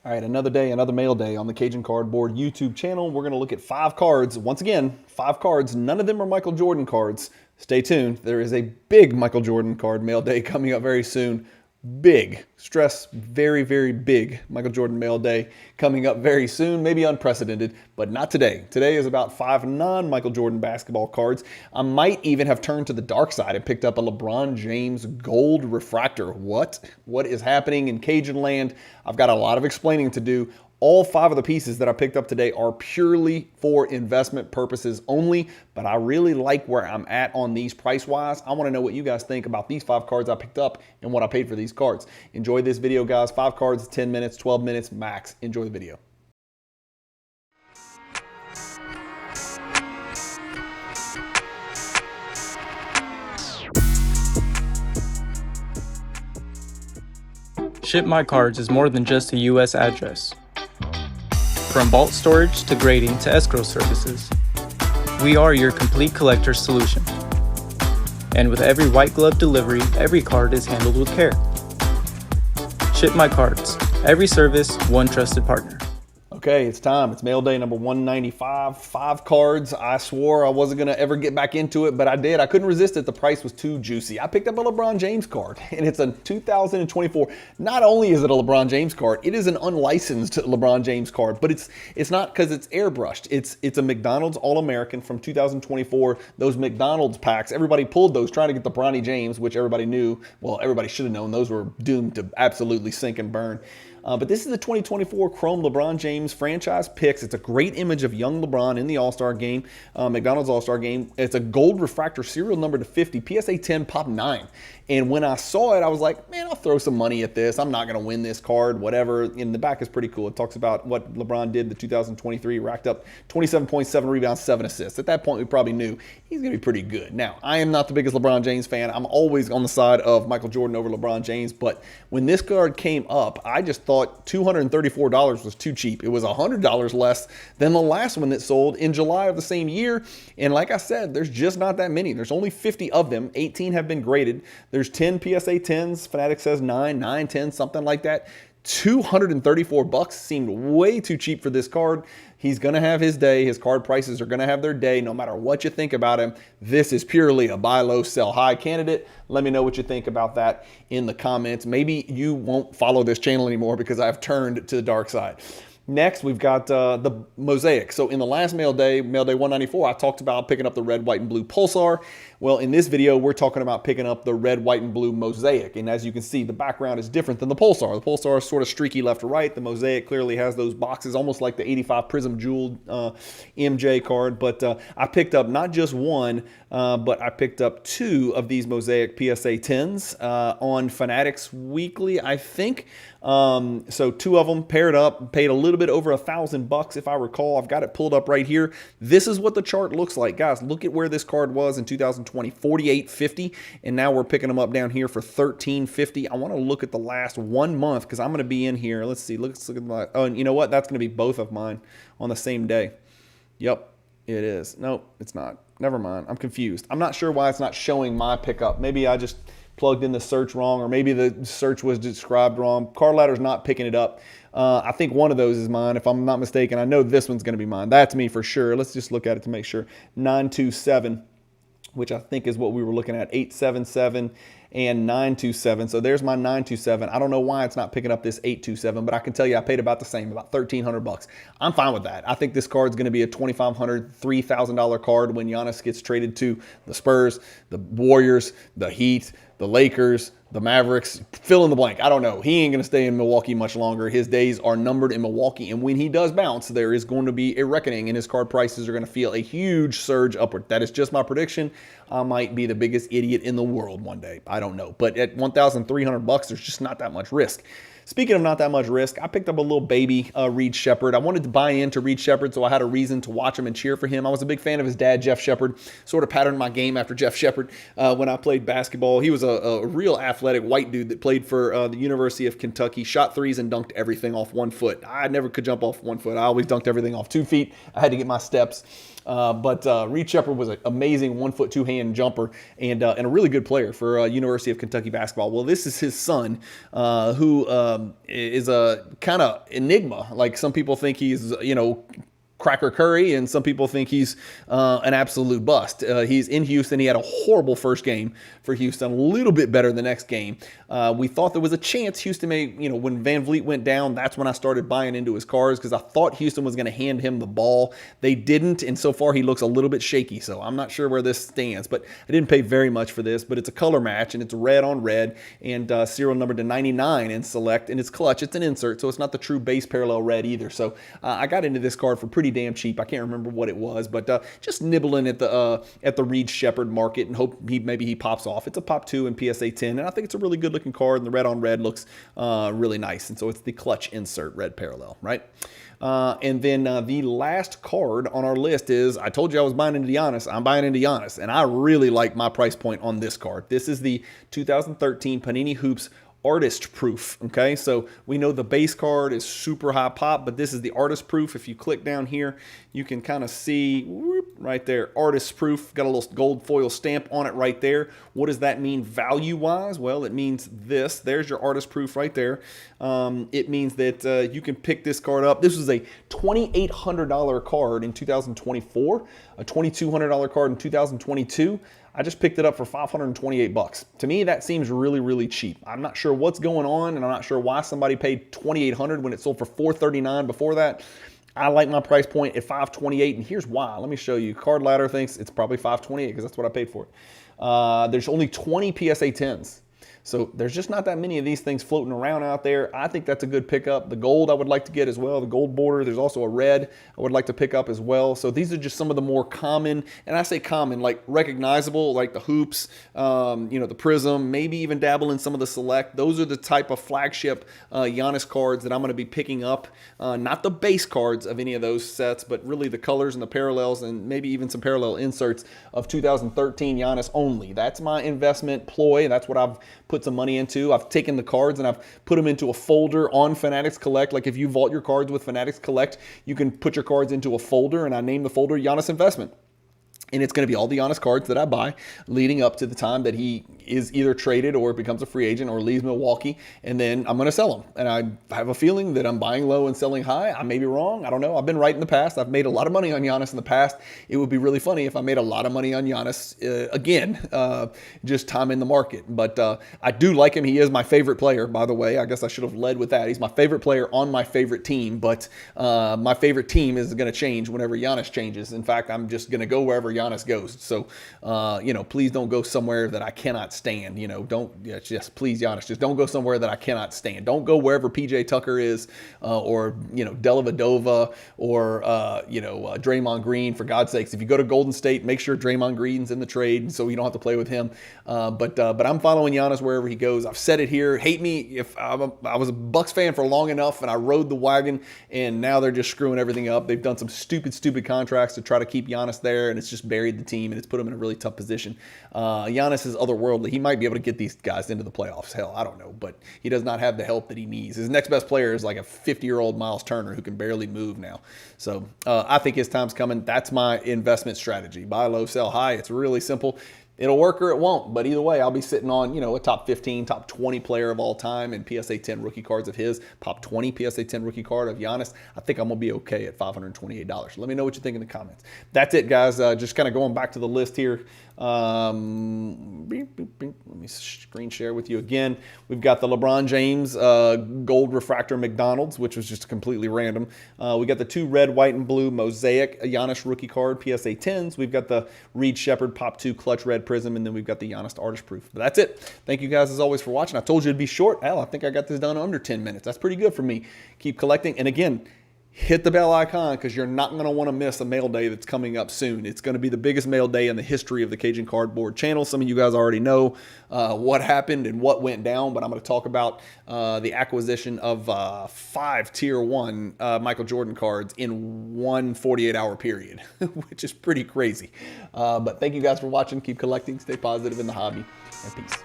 All right, another day, another mail day on the Cajun Cardboard YouTube channel. We're going to look at 5 cards. Once again, 5 cards. None of them are Michael Jordan cards. Stay tuned. There is a big Michael Jordan card mail day coming up very soon. Big, stress, very, very big Michael Jordan mail day coming up very soon. Maybe unprecedented, but not today. Today is about 5 non-Michael Jordan basketball cards. I might even have turned to the dark side and picked up a LeBron James gold refractor. What is happening in Cajun land? I've got a lot of explaining to do. All 5 of the pieces that I picked up today are purely for investment purposes only, but I really like where I'm at on these price-wise. I want to know what you guys think about these 5 cards I picked up and what I paid for these cards. Enjoy this video, guys. 5 cards, 10 minutes, 12 minutes max. Enjoy the video. Ship My Cards is more than just a U.S. address. From vault storage to grading to escrow services, we are your complete collector solution. And with every white glove delivery, every card is handled with care. Ship My Cards. Every service, one trusted partner. Okay, it's time. It's mail day number 195. 5 cards. I swore I wasn't going to ever get back into it, but I did. I couldn't resist it. The price was too juicy. I picked up a LeBron James card, and it's a 2024. Not only is it a LeBron James card, it is an unlicensed LeBron James card, but it's not because it's airbrushed. It's a McDonald's All-American from 2024. Those McDonald's packs, everybody pulled those trying to get the Bronny James, which everybody knew. Well, everybody should have known those were doomed to absolutely sink and burn. But this is the 2024 Chrome LeBron James franchise picks. It's a great image of young LeBron in the All-Star game, McDonald's All-Star game. It's a gold refractor, serial number to 50, PSA 10, pop 9. And when I saw it, I was like, man, I'll throw some money at this. I'm not going to win this card, whatever. In the back is pretty cool. It talks about what LeBron did the 2023, racked up 27.7 rebounds, 7 assists. At that point, we probably knew he's going to be pretty good. Now, I am not the biggest LeBron James fan. I'm always on the side of Michael Jordan over LeBron James. But when this card came up, I just thought $234 was too cheap. It was $100 less than the last one that sold in July of the same year. And like I said, there's just not that many. There's only 50 of them. 18 have been graded. There's 10 PSA 10s. Fanatics says 9, 10, something like that. $234 seemed way too cheap for this card. He's going to have his day. His card prices are going to have their day no matter what you think about him. This is purely a buy low, sell high candidate. Let me know what you think about that in the comments. Maybe you won't follow this channel anymore because I've turned to the dark side. Next, we've got the mosaic. So in the last mail day 194, I talked about picking up the red, white, and blue pulsar. Well, in this video, we're talking about picking up the red, white, and blue mosaic. And as you can see, the background is different than the pulsar. The pulsar is sort of streaky left to right. The mosaic clearly has those boxes, almost like the 85 Prism Jeweled MJ card. But I picked up not just one, but I picked up 2 of these mosaic PSA 10s on Fanatics Weekly, I think. So 2 of them paired up, paid a little bit over $1,000 if I recall. I've got it pulled up right here. This is what the chart looks like. Guys, look at where this card was in 2020, $48.50, and now we're picking them up down here for $13.50. I want to look at the last 1 month because I'm going to be in here. Let's see. Let's look at my, oh, and you know what? That's going to be both of mine on the same day. Yep, it is. Nope, it's not. Never mind. I'm confused. I'm not sure why it's not showing my pickup. Maybe I just plugged in the search wrong, or maybe the search was described wrong. Card Ladder's not picking it up. I think one of those is mine, if I'm not mistaken. I know this one's going to be mine. That's me for sure. Let's just look at it to make sure. 927, which I think is what we were looking at. 877 and 927. So there's my 927. I don't know why it's not picking up this 827, but I can tell you I paid about the same, about $1,300. I'm fine with that. I think this card's going to be a $2,500, $3,000 card when Giannis gets traded to the Spurs, the Warriors, the Heat, the Lakers, the Mavericks, fill in the blank. I don't know. He ain't going to stay in Milwaukee much longer. His days are numbered in Milwaukee. And when he does bounce, there is going to be a reckoning, and his card prices are going to feel a huge surge upward. That is just my prediction. I might be the biggest idiot in the world one day. I don't know. But at $1,300, there's just not that much risk. Speaking of not that much risk, I picked up a little baby Reed Sheppard. I wanted to buy into Reed Sheppard, so I had a reason to watch him and cheer for him. I was a big fan of his dad, Jeff Sheppard. Sort of patterned my game after Jeff Sheppard when I played basketball. He was a real athletic white dude that played for the University of Kentucky, shot threes and dunked everything off 1 foot. I never could jump off 1 foot. I always dunked everything off 2 feet. I had to get my steps. But Reed Sheppard was an amazing 1 foot, 2-hand jumper and a really good player for University of Kentucky basketball. Well, this is his son who is a kind of enigma. Like some people think he's, Cracker Curry, and some people think he's an absolute bust. He's in Houston. He had a horrible first game for Houston, a little bit better the next game. We thought there was a chance Houston may, when Van Vliet went down, that's when I started buying into his cards because I thought Houston was going to hand him the ball. They didn't, and so far he looks a little bit shaky, so I'm not sure where this stands. But I didn't pay very much for this, but it's a color match, and it's red on red, and serial number to 99 in select, and it's clutch. It's an insert, so it's not the true base parallel red either. So I got into this card for pretty damn cheap. I can't remember what it was, but just nibbling at the Reed Sheppard market and hope maybe he pops off. It's a pop 2 in PSA 10, and I think it's a really good looking card, and the red on red looks really nice. And so it's the clutch insert red parallel, right? And then the last card on our list is, I told you I was buying into Giannis. I'm buying into Giannis, and I really like my price point on this card. This is the 2013 Panini Hoops artist proof. Okay, so we know the base card is super high pop, but this is the artist proof. If you click down here, you can kind of see right there, artist proof, got a little gold foil stamp on it right there. What does that mean value wise? Well, it means this. There's your artist proof right there. It means that you can pick this card up. This was a $2,800 card in 2024, a $2,200 card in 2022. I just picked it up for 528 bucks. To me, that seems really, really cheap. I'm not sure what's going on, and I'm not sure why somebody paid 2,800 when it sold for 439 before that. I like my price point at 528, and here's why. Let me show you. Card Ladder thinks it's probably 528 because that's what I paid for it. There's only 20 PSA 10s. So there's just not that many of these things floating around out there. I think that's a good pickup. The gold I would like to get as well, the gold border. There's also a red I would like to pick up as well. So these are just some of the more common, and I say common, like recognizable, like the hoops, the prism, maybe even dabble in some of the select. Those are the type of flagship Giannis cards that I'm going to be picking up. Not the base cards of any of those sets, but really the colors and the parallels, and maybe even some parallel inserts of 2013 Giannis only. That's my investment ploy. That's what I've put some money into. I've taken the cards and I've put them into a folder on Fanatics Collect. Like if you vault your cards with Fanatics Collect, you can put your cards into a folder, and I name the folder Giannis Investment. And it's going to be all the Giannis cards that I buy leading up to the time that he is either traded or becomes a free agent or leaves Milwaukee, and then I'm going to sell them. And I have a feeling that I'm buying low and selling high. I may be wrong. I don't know. I've been right in the past. I've made a lot of money on Giannis in the past. It would be really funny if I made a lot of money on Giannis again, just time in the market. But I do like him. He is my favorite player, by the way. I guess I should have led with that. He's my favorite player on my favorite team, but my favorite team is going to change whenever Giannis changes. In fact, I'm just going to go wherever Giannis goes. So, please don't go somewhere that I cannot stand. Please, Giannis, just don't go somewhere that I cannot stand. Don't go wherever PJ Tucker is, or Dellavedova, or Draymond Green. For God's sakes, if you go to Golden State, make sure Draymond Green's in the trade, so you don't have to play with him. But I'm following Giannis wherever he goes. I've said it here. Hate me if I was a Bucks fan for long enough and I rode the wagon, and now they're just screwing everything up. They've done some stupid contracts to try to keep Giannis there, and it's just buried the team, and it's put him in a really tough position. Giannis is otherworldly. He might be able to get these guys into the playoffs. Hell, I don't know, but he does not have the help that he needs. His next best player is like a 50-year-old Miles Turner who can barely move now. So I think his time's coming. That's my investment strategy. Buy low, sell high. It's really simple. It'll work or it won't, but either way, I'll be sitting on, a top 15, top 20 player of all time and PSA 10 rookie cards of his, top 20 PSA 10 rookie card of Giannis. I think I'm going to be okay at $528. Let me know what you think in the comments. That's it, guys. Just kind of going back to the list here. Let me screen share with you again. We've got the LeBron James gold refractor McDonald's, which was just completely random. We got the 2 red, white, and blue mosaic Giannis rookie card PSA 10s. We've got the Reed Sheppard Pop 2 clutch red prism, and then we've got the Giannis artist proof. But that's it. Thank you guys as always for watching. I told you it'd be short. Hell, I think I got this done under 10 minutes. That's pretty good for me. Keep collecting, and again, hit the bell icon because you're not going to want to miss a mail day that's coming up soon. It's going to be the biggest mail day in the history of the Cajun Cardboard channel. Some of you guys already know what happened and what went down, but I'm going to talk about the acquisition of 5 Tier 1 Michael Jordan cards in one 48-hour period, which is pretty crazy. But thank you guys for watching. Keep collecting, stay positive in the hobby, and peace.